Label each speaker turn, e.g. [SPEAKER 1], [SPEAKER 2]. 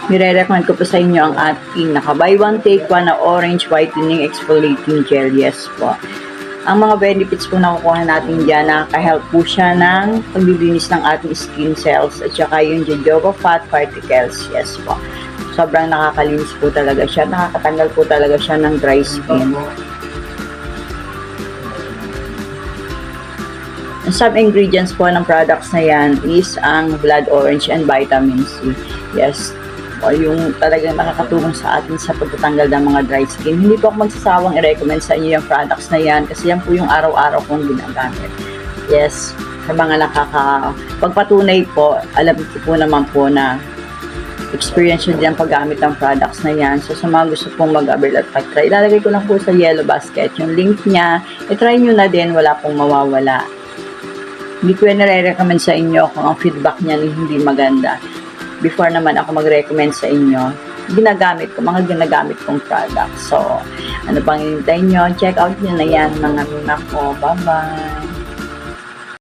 [SPEAKER 1] Nire-recommend ko po sa inyo ang ating naka-buy one take one na orange whitening exfoliating gel. Yes po. Ang mga benefits po na kukuha natin dyan, nakaka-help po siya ng paglilinis ng ating skin cells at saka yung jojoba fat particles. Yes po. Sobrang nakakalinis po talaga siya. Nakakatanggal po talaga siya ng dry skin. Some ingredients po ng products na yan is ang blood orange and vitamin C. Yes. O yung talagang nakakatulong sa atin sa pagtatanggal ng mga dry skin. Hindi po ako magsasawang i-recommend sa inyo yung products na yan kasi yan po yung araw-araw kong ginagamit. Yes, sa mga pagpatunay po, alam ko po naman po na experience nyo din ang paggamit ng products na yan. So sa mga gusto pong mag-avail at pag-try, ilalagay ko lang po sa yellow basket yung link niya. I-try nyo na din, wala pong mawawala. Hindi ko yan nare-recommend sa inyo kung ang feedback niya hindi maganda. Before naman ako mag-recommend sa inyo, mga ginagamit kong products. So, ano pang hinintay nyo? Check out nyo na yan, mga nako. Bye-bye!